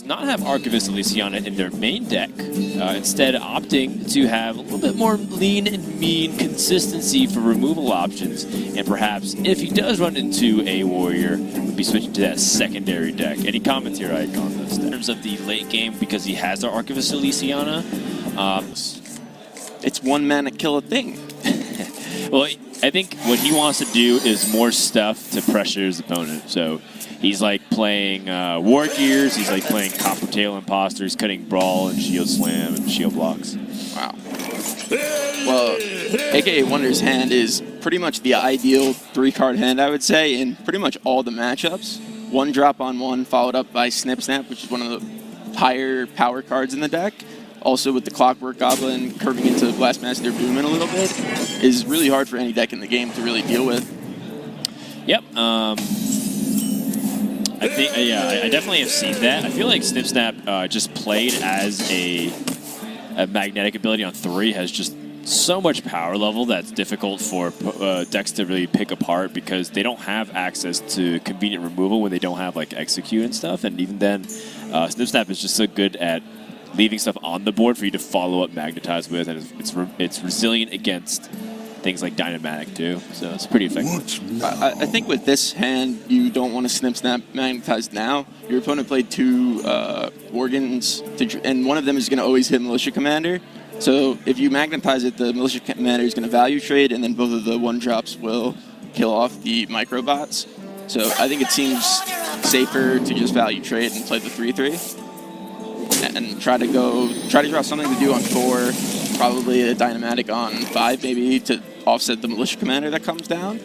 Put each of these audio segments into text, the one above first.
not have Archivist Elysiana in their main deck, instead opting to have a little bit more lean and mean consistency for removal options, and perhaps if he does run into a warrior, would be switching to that secondary deck. Any comments here, Ike, on this? In terms of the late game, because he has the Archivist Elysiana, it's 1 mana kill a thing. well, I think what he wants to do is more stuff to pressure his opponent. So he's like playing War Gears, he's like playing Coppertail Imposter, he's cutting Brawl and Shield Slam and Shield Blocks. Wow. Well, AKAWonder's hand is pretty much the ideal 3-card hand, I would say, in pretty much all the matchups. 1 drop on 1 followed up by Snip Snap, which is one of the higher power cards in the deck. Also with the Clockwork Goblin curving into Blastmaster Boom in a little bit is really hard for any deck in the game to really deal with. Yep. I think, yeah, I definitely have seen that. I feel like Snip Snap just played as a magnetic ability on 3 has just so much power level that's difficult for decks to really pick apart because they don't have access to convenient removal when they don't have like Execute and stuff. And even then, Snip Snap is just so good at leaving stuff on the board for you to follow up Magnetize with, and it's resilient against things like Dynamatic too, so it's pretty effective. I think with this hand, you don't want to Snip Snap Magnetize now. Your opponent played 2 Organs, and one of them is going to always hit Militia Commander. So if you Magnetize it, the Militia Commander is going to value trade, and then both of the 1-drops will kill off the Microbots. So I think it seems safer to just value trade and play the 3/3. And try to draw something to do on 4, probably a Dynamatic on 5 maybe to offset the Militia Commander that comes down,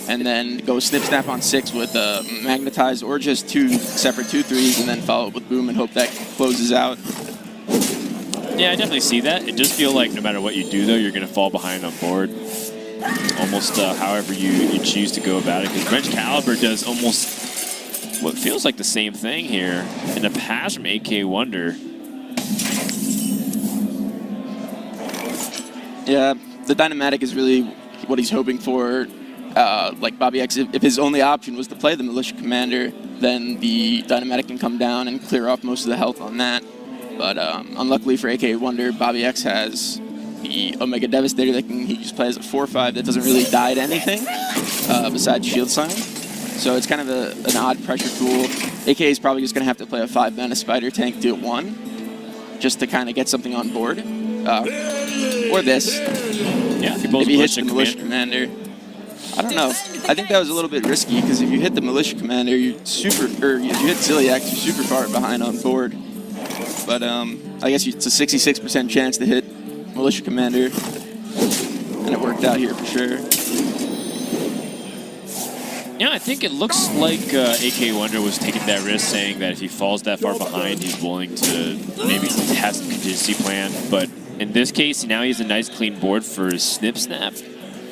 and then go Snip Snap on 6 with a Magnetize or just 2 separate 2/3s and then follow up with Boom and hope that closes out. Yeah, I definitely see that. It does feel like no matter what you do though, you're going to fall behind on board. Almost however you choose to go about it, because Wrench Caliber does almost what feels like the same thing here in a pass from AKAWonder. Yeah, the Dynamatic is really what he's hoping for. Like Bobbyex, if his only option was to play the Militia Commander, then the Dynamatic can come down and clear off most of the health on that. But unluckily for AKAWonder, Bobbyex has the Omega Devastator that he just plays a 4/5 that doesn't really die to anything besides Shield Slam. So it's kind of an odd pressure tool. AK is probably just going to have to play a 5-mana Spider Tank to 1 just to kind of get something on board. Or this. Yeah, if he hits the Militia Commander. I don't know. I think that was a little bit risky because if you hit the Militia Commander, you hit Ziliax, you're super far behind on board. But I guess it's a 66% chance to hit Militia Commander, and it worked out here for sure. Yeah, I think it looks like AKAWonder was taking that risk, saying that if he falls that far behind, he's willing to maybe have some contingency plan. But in this case, now he has a nice clean board for his Snip Snap.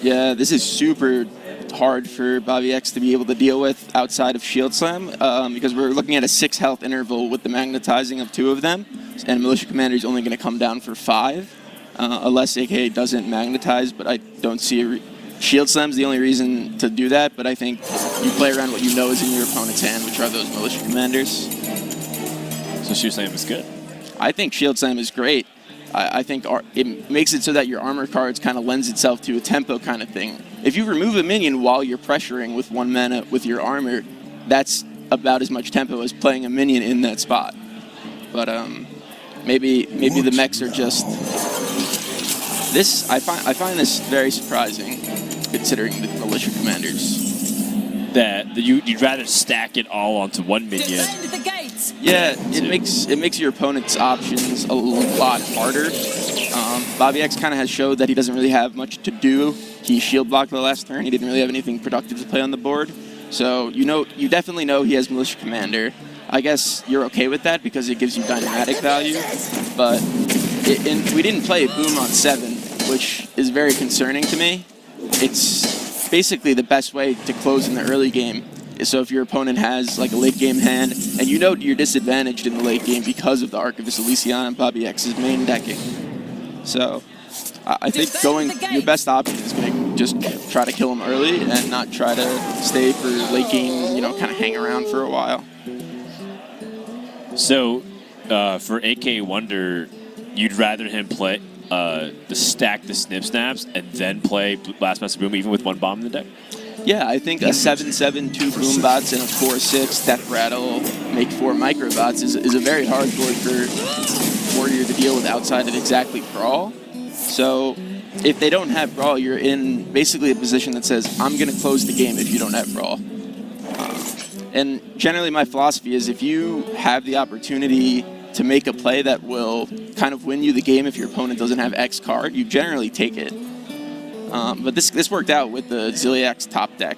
Yeah, this is super hard for Bobbyex to be able to deal with outside of Shield Slam because we're looking at a 6 health interval with the Magnetizing of 2 of them, and Militia Commander is only going to come down for 5 unless AK doesn't Magnetize, but I don't see Shield Slam's the only reason to do that, but I think you play around what you know is in your opponent's hand, which are those Militia Commanders. So Shield Slam is good? I think Shield Slam is great. I think it makes it so that your armor cards kind of lends itself to a tempo kind of thing. If you remove a minion while you're pressuring with 1 mana with your armor, that's about as much tempo as playing a minion in that spot. But maybe the mechs are just this. I find this very surprising, considering the Militia Commanders. That you'd rather stack it all onto 1 minion. Yeah, it makes your opponent's options a lot harder. Bobbyex kind of has showed that he doesn't really have much to do. He shield blocked the last turn. He didn't really have anything productive to play on the board. So you definitely know he has Militia Commander. I guess you're okay with that because it gives you Dynamatic value. But we didn't play Boom on 7, which is very concerning to me. It's basically the best way to close in the early game. So if your opponent has like a late game hand, and you know you're disadvantaged in the late game because of the Archivist Elysiana and Bobbyex's main decking. So I think your best option is going to just try to kill him early and not try to stay for late game, kind of hang around for a while. So for AKAWonder, you'd rather him play stack the Snip Snaps and then play Blast Master Boom even with one bomb in the deck? Yeah, I think a 7/7, 2 boom bots, and a 4/6 Death Rattle make 4 micro bots is a very hard board for Warrior to deal with outside of exactly Brawl. So if they don't have Brawl, you're in basically a position that says, I'm going to close the game if you don't have Brawl. And generally my philosophy is if you have the opportunity to make a play that will kind of win you the game if your opponent doesn't have X card, you generally take it. But this worked out with the Ziliak's top deck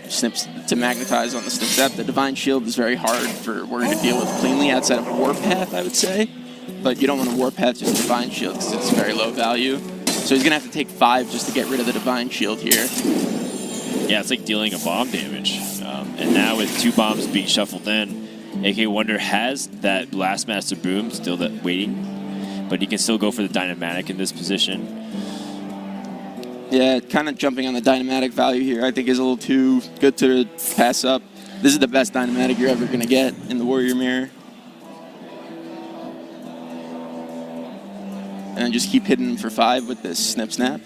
Snips to magnetize on the Snip Snap. The Divine Shield is very hard for Warrior to deal with cleanly outside of Warpath, I would say. But you don't want to Warpath just Divine Shield because it's very low value. So he's going to have to take 5 just to get rid of the Divine Shield here. Yeah, it's like dealing a bomb damage. And now with 2 bombs being shuffled in, AKAWonder has that Blast Master Boom still waiting, but he can still go for the Dynamatic in this position. Yeah, kind of jumping on the Dynamatic value here I think is a little too good to pass up. This is the best Dynamatic you're ever going to get in the Warrior Mirror. And then just keep hitting him for 5 with this Snip Snap.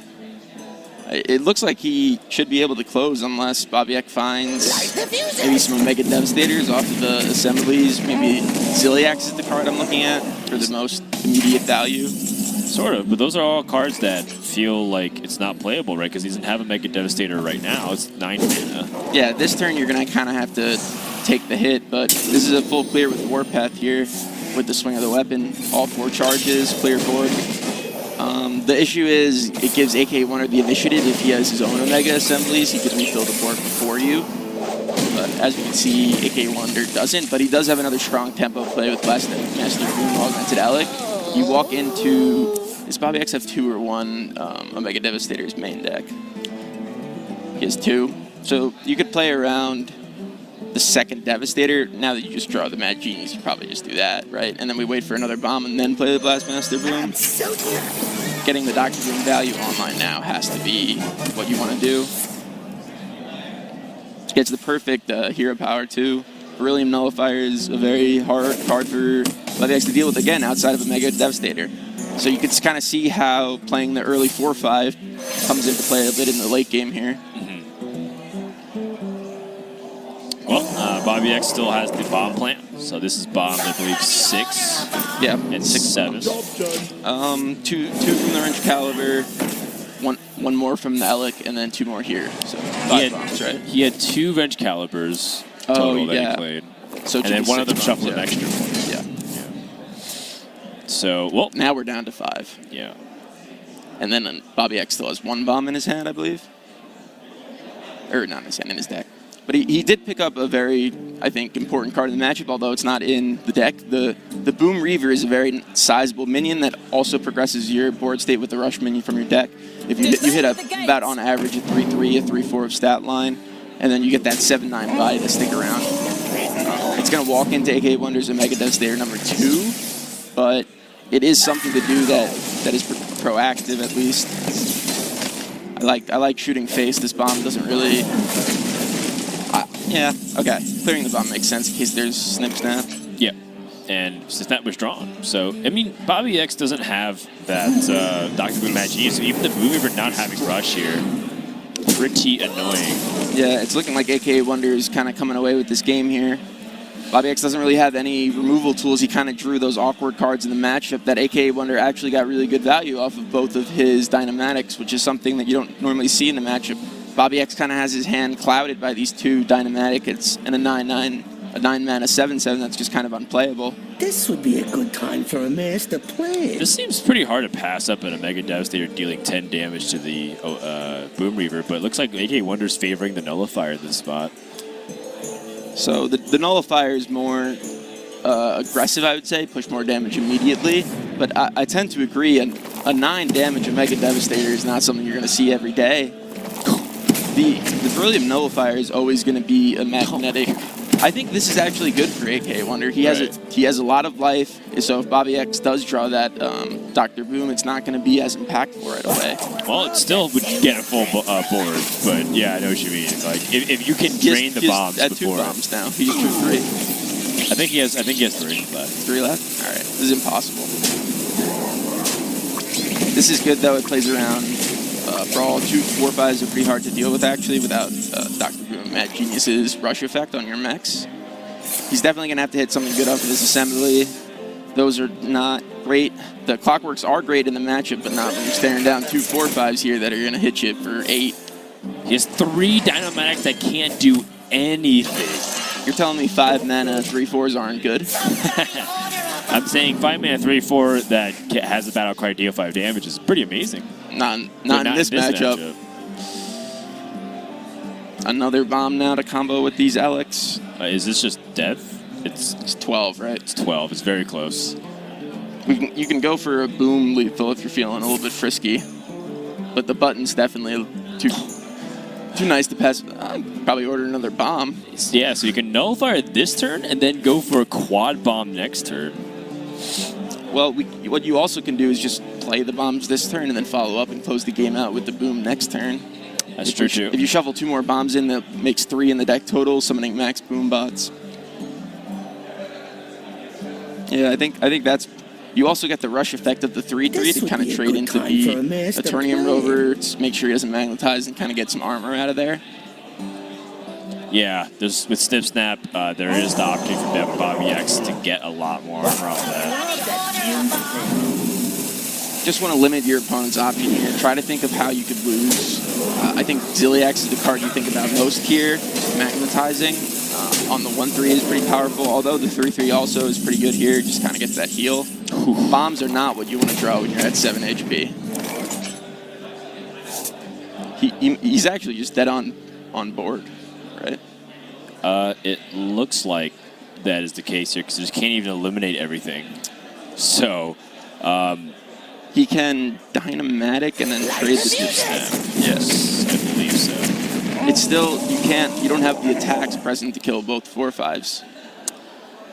It looks like he should be able to close unless Bobbyex finds maybe some Omega Devastators off of the assemblies. Maybe Ziliak's is the card I'm looking at for the most immediate value. Sort of, but those are all cards that feel like it's not playable, right? Because he doesn't have a Mega Devastator right now. It's 9 mana. Yeah, this turn you're going to kind of have to take the hit, but this is a full clear with Warpath here with the swing of the weapon. All 4 charges, clear board. The issue is it gives AKAWonder the initiative. If he has his own Omega assemblies, he can refill the board before you. But as you can see, AKAWonder doesn't, but he does have another strong tempo play with Blast Master Boom Augmented Alec. You walk into... Does Bobbyex have 2 or 1 Omega Devastator's main deck? He has 2. So you could play around the second Devastator. Now that you just draw the Mad Genius, you probably just do that, right? And then we wait for another bomb and then play the Blast Master Boom. Getting the Dr. Boom value online now has to be what you want to do. Gets the perfect hero power too. Beryllium Nullifier is a very hard card for Bobbyex to deal with again outside of a Mega Devastator. So you can kind of see how playing the early 4/5 comes into play a bit in the late game here. Well, Bobbyex still has the bomb plant, so this is bomb, I believe, 6. Yeah, and 6/7. 2 from the Wrench Caliber, one more from the Alec, and then 2 more here. So 5 bombs, right? He had 2 Wrench Calibers total that he played, so and then one of them bombs, shuffled an extra one. Yeah. So, well, now we're down to 5. Yeah. And then Bobbyex still has 1 bomb in his hand, I believe. Or not in his hand, in his deck. But he did pick up a very, I think, important card in the matchup, although it's not in the deck. The Boom Reaver is a very sizable minion that also progresses your board state with the rush minion from your deck. If you hit about on average a 3/3, a 3/4 of stat line, and then you get that 7/9 body to stick around. It's going to walk into AKAWonder's Omega Devastator number 2, but it is something to do that is proactive at least. I like shooting face. This bomb doesn't really... yeah, okay. Clearing the bomb makes sense in case there's Snip Snap. Yeah, and Snip was drawn. So, I mean, Bobbyex doesn't have that Dr. Boom Mad Genius. So even the Boom Reaver not having Rush here, pretty annoying. Yeah, it's looking like AKAWonder is kind of coming away with this game here. Bobbyex doesn't really have any removal tools. He kind of drew those awkward cards in the matchup that AKAWonder actually got really good value off of both of his Dynamatics, which is something that you don't normally see in the matchup. Bobbyex kind of has his hand clouded by these 2 Dynamatic. It's and a 9/9, a 9-mana 7/7 that's just kind of unplayable. This would be a good time for a master plan. This seems pretty hard to pass up in a Mega Devastator dealing 10 damage to the Boom Reaver, but it looks like AKAWonder's favoring the Nullifier in this spot. So the Nullifier is more aggressive, I would say, push more damage immediately. But I tend to agree, a 9 damage Omega Devastator is not something you're going to see every day. The Beryllium Nullifier is always going to be a magnetic. I think this is actually good for AKAWonder. He has a lot of life, so if Bobbyex does draw that Dr. Boom, it's not going to be as impactful right away. Well, it still would get a full board, but yeah, I know what you mean. Like if you can drain the bombs at before. 2 bombs now. He's 2/3. I think he has 3 left. 3 left? All right. This is impossible. This is good, though. It plays around Brawl. 2 4/5s are pretty hard to deal with, actually, without Dr. Boom Mad Genius's rush effect on your mechs. He's definitely going to have to hit something good off of this assembly. Those are not great. The Clockworks are great in the matchup, but not when you're staring down 2 4/5s here that are going to hit you for 8. He has 3 Dynamatics that can't do anything. You're telling me 5 mana 3/4s aren't good? I'm saying 5 mana 3/4 that has a battle cry deal 5 damage is pretty amazing. Not in this matchup. Another bomb now to combo with these Alex. Is this just death? It's 12, right? It's 12. It's very close. You can go for a boom lethal if you're feeling a little bit frisky, but the button's definitely too nice to pass. I'd probably order another bomb. Yeah, so you can nullify it this turn and then go for a quad bomb next turn. Well, what you also can do is just play the bombs this turn and then follow up and close the game out with the boom next turn. That's true, too. If you shuffle 2 more bombs in, that makes 3 in the deck total, summoning max boom bots. Yeah, I think that's... You also get the rush effect of the 3/3 to kind of trade into the Eternium Rover to make sure he doesn't magnetize and kind of get some armor out of there. Yeah, with Snip Snap, there is the opportunity for Bobbyex to get a lot more armor off that. Just want to limit your opponent's option here. Try to think of how you could lose. I think Ziliax is the card you think about most here. Magnetizing on the 1/3 is pretty powerful, although the 3/3 also is pretty good here. Just kind of gets that heal. Bombs are not what you want to draw when you're at 7 HP. He's actually just dead on board, right? It looks like that is the case here because you just can't even eliminate everything. So, he can Dynamatic and then trade the Snip Snap. Yes, I believe so. It's still, you don't have the attacks present to kill both 4/5s.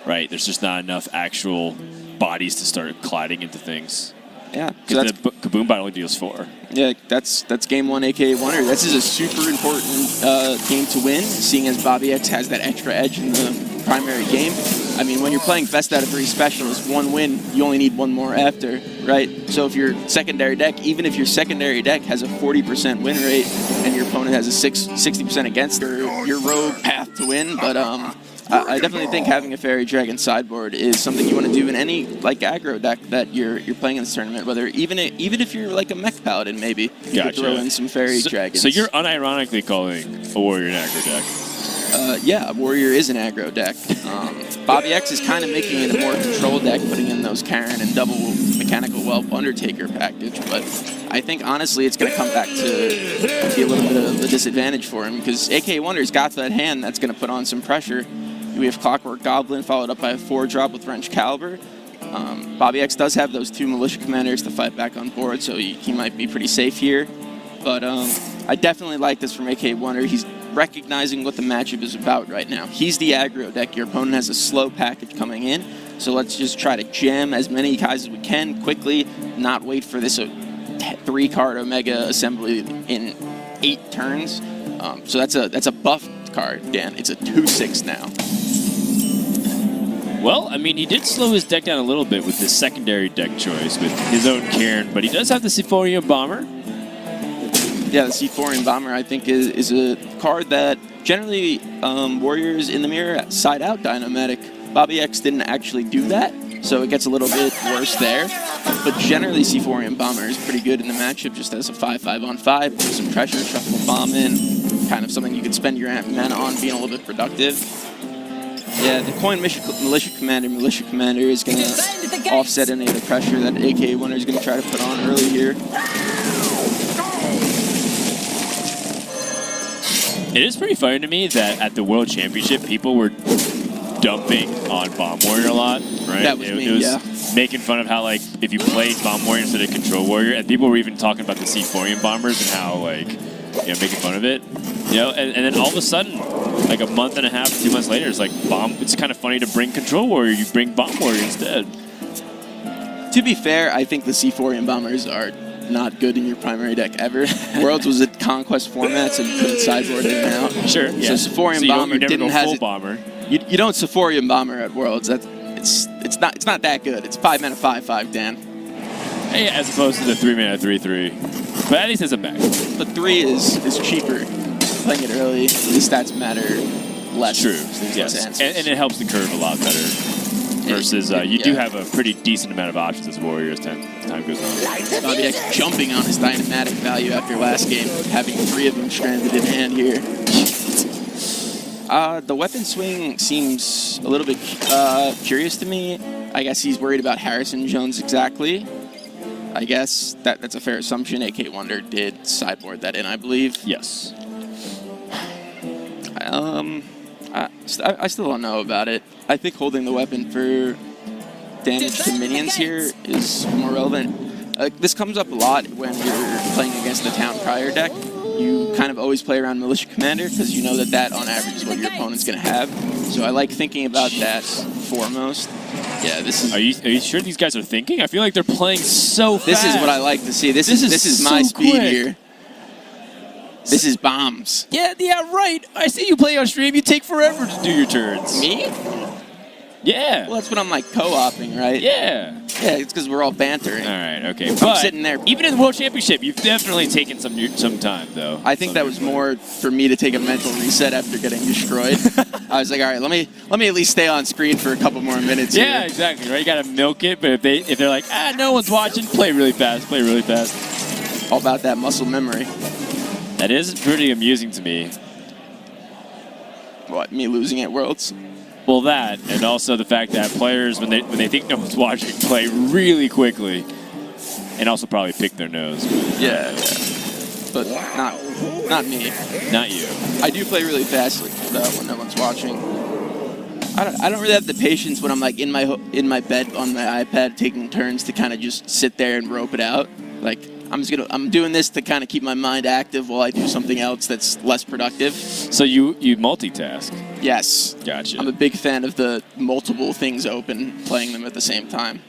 Right, there's just not enough actual bodies to start colliding into things. Yeah, because the Kaboom Bot only deals 4. Yeah, that's game 1 AKAWonder. This is a super important game to win, seeing as Bobbyex has that extra edge in the primary game. I mean, when you're playing best out of 3 specialists, 1 win, you only need 1 more after, right? So if your secondary deck, even if your secondary deck has a 40% win rate and your opponent has a 60% against your rogue path to win, but I definitely think having a Fairy Dragon sideboard is something you want to do in any like aggro deck that you're playing in this tournament. Whether even if you're like a Mech Paladin, maybe you could throw in some Fairy Dragons. So you're unironically calling a Warrior an aggro deck. Yeah, Warrior is an aggro deck. Bobbyex is kind of making it a more controlled deck, putting in those Karen and double Mechanical Whelp Undertaker package. But I think, honestly, it's going to come back to be a little bit of a disadvantage for him because AKAWonder's got that hand that's going to put on some pressure. We have Clockwork Goblin followed up by a 4-drop with Wrench Caliber. Bobbyex does have those 2 Militia Commanders to fight back on board, so he might be pretty safe here. But I definitely like this from AKAWonder. He's recognizing what the matchup is about right now. He's the aggro deck. Your opponent has a slow package coming in, so let's just try to jam as many guys as we can quickly, not wait for this 3-card Omega assembly in 8 turns. So that's a buff card, Dan. It's a 2/6 now. Well, I mean, he did slow his deck down a little bit with this secondary deck choice with his own Cairn, but he does have the Sephorium Bomber. Yeah, the Sephorium Bomber, I think, is a card that generally Warriors in the mirror side out Dynamatic. Bobbyex didn't actually do that, so it gets a little bit worse there. But generally, Sephorium Bomber is pretty good in the matchup, just as a 5/5 on 5, put some pressure, shuffle a bomb in, kind of something you could spend your mana on being a little bit productive. Yeah, the Coin Militia Commander is going to offset any of the pressure that AKAWonder is going to try to put on early here. It is pretty funny to me that at the World Championship, people were dumping on Bomb Warrior a lot, right? That was it was making fun of how, like, if you played Bomb Warrior instead of Control Warrior, and people were even talking about the Sephorium Bombers and how, like, you know, making fun of it. You know, and then all of a sudden, like a month and a half, 2 months later, it's like it's kind of funny to bring Control Warrior. You bring Bomb Warrior instead. To be fair, I think the Sephorium Bombers are not good in your primary deck ever. Worlds was a conquest format, so you couldn't sideboard it out. Sure. So Sephorium Bomber you never didn't go have full bomber. You don't Sephorium Bomber at Worlds. It's not that good. It's 5 mana 5/5, Dan. Hey, as opposed to the 3 mana 3/3. But at least it's a back. But 3 is cheaper. Playing it early, the stats matter less. True. There's Yes. less answers. And it helps the curve a lot better. Versus you do have a pretty decent amount of options as a warrior as time goes on. Bobbyex jumping on his dynamatic value after last game, having 3 of them stranded in hand here. The weapon swing seems a little bit curious to me. I guess he's worried about Harrison Jones exactly. I guess that's a fair assumption. AKAWonder did sideboard that in, I believe. Yes. I still don't know about it. I think holding the weapon for damage to minions here is more relevant. This comes up a lot when you're playing against the Town Crier deck. You kind of always play around Militia Commander because you know that on average is what your opponent's going to have. So I like thinking about that foremost. Yeah, this is. Are you sure these guys are thinking? I feel like they're playing so fast. This is what I like to see. This is my so speed quick. here. This is bombs. Yeah, right. I see you play on stream. You take forever to do your turns. Me? Yeah. Well, that's when I'm like co-oping, right? Yeah. Yeah, it's because we're all bantering. All right. Okay. I'm But sitting there. even in the World Championship, you've definitely taken some time, though. I think that was more for me to take a mental reset after getting destroyed. I was like, all right, let me at least stay on screen for a couple more minutes. Yeah, here. exactly. Right. You gotta milk it. But if they're like, no one's watching, play really fast. Play really fast. All about that muscle memory. That is pretty amusing to me. What, me losing at Worlds? Well, that, and also the fact that players, when they think no one's watching, play really quickly, and also probably pick their nose. Yeah. But not me. Not you. I do play really fast when no one's watching. I don't really have the patience when I'm like in my bed on my iPad taking turns to kind of just sit there and rope it out. Like I'm doing this to kind of keep my mind active while I do something else that's less productive. So you multitask. Yes. Gotcha. I'm a big fan of the multiple things open, playing them at the same time.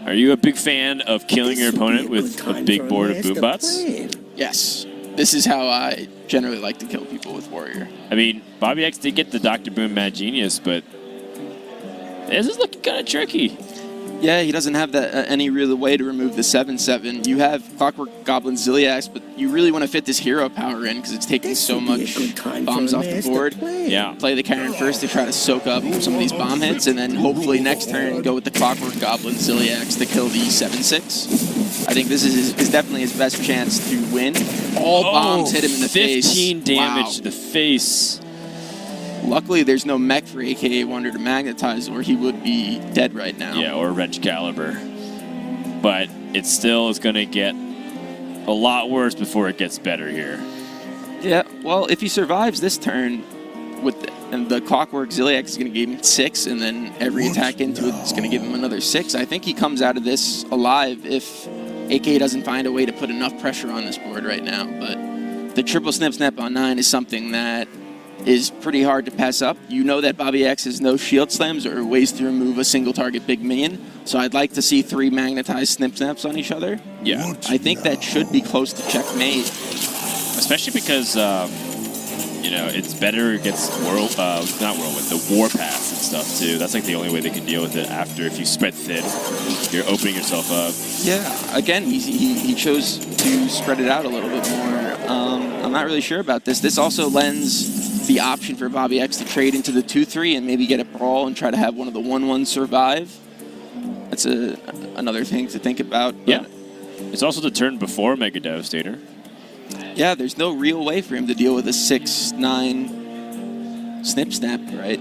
Are you a big fan of killing your opponent with a big board of boombots? Yes. This is how I generally like to kill people with Warrior. I mean, Bobbyex did get the Dr. Boom Mad Genius, but this is looking kind of tricky. Yeah, he doesn't have any real way to remove the 7/7. You have Clockwork Goblin Ziliax, but you really want to fit this hero power in because it's taking so much bombs off the board. Yeah. Play the Karen first to try to soak up some of these bomb hits, and then hopefully next turn go with the Clockwork Goblin Ziliax to kill the 7/6. I think this is definitely his best chance to win. All bombs hit him in the 15 face. 15 damage Wow. to the face. Luckily, there's no mech for AKAWonder to magnetize, or he would be dead right now. Yeah, or Wrench Caliber. But it still is going to get a lot worse before it gets better here. Yeah, well, if he survives this turn, and the Clockwork Ziliax is going to give him 6, and then every attack into it is going to give him another 6. I think he comes out of this alive if AK doesn't find a way to put enough pressure on this board right now. But the triple snap on 9 is something that is pretty hard to pass up. You know that Bobbyex has no shield slams or ways to remove a single target big minion, so I'd like to see 3 magnetized snaps on each other. Yeah. I think that should be close to checkmate. Especially because, it's better against the Warpath and stuff too. That's like the only way they can deal with it after. If you spread thin, you're opening yourself up. Yeah, again, he chose to spread it out a little bit more. I'm not really sure about this. This also lends the option for Bobbyex to trade into the 2/3 and maybe get a brawl and try to have one of the 1/1 survive. That's another thing to think about. Yeah. It's also the turn before Mega Devastator. Yeah, there's no real way for him to deal with a 6/9 snap, right?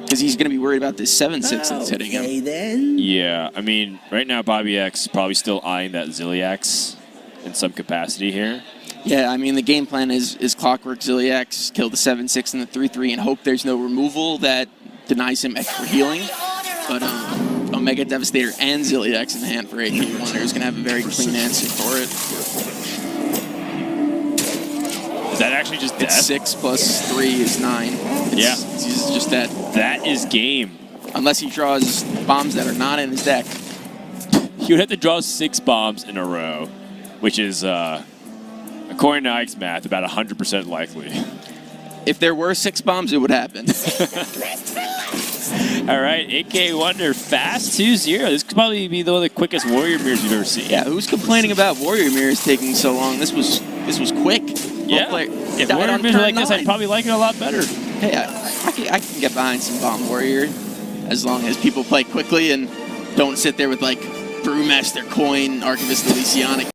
Because he's going to be worried about this 7/6 that's hitting him. Then. Yeah, I mean, right now Bobbyex probably still eyeing that Ziliax in some capacity here. Yeah, I mean, the game plan is Clockwork Ziliax, kill the 7/6 and the 3/3, and hope there's no removal that denies him extra healing. But Omega Devastator and Ziliax in hand for AKAWonder is going to have a very clean answer for it. Is that actually just death? It's 6 plus 3 is 9. It's just that. That is game. Unless he draws bombs that are not in his deck. He would have to draw 6 bombs in a row, which is, according to Ike's math, about 100% likely. If there were 6 bombs, it would happen. All right, AKAWonder fast 2-0. This could probably be one of the quickest Warrior Mirrors we've ever seen. Yeah, who's complaining about Warrior Mirrors taking so long? This was quick. Yeah. If Warrior Mirrors were like this, I'd probably like it a lot better. Hey, I can get behind some Bomb Warrior as long as people play quickly and don't sit there with like Brewmaster Coin, Archivist Elysionic.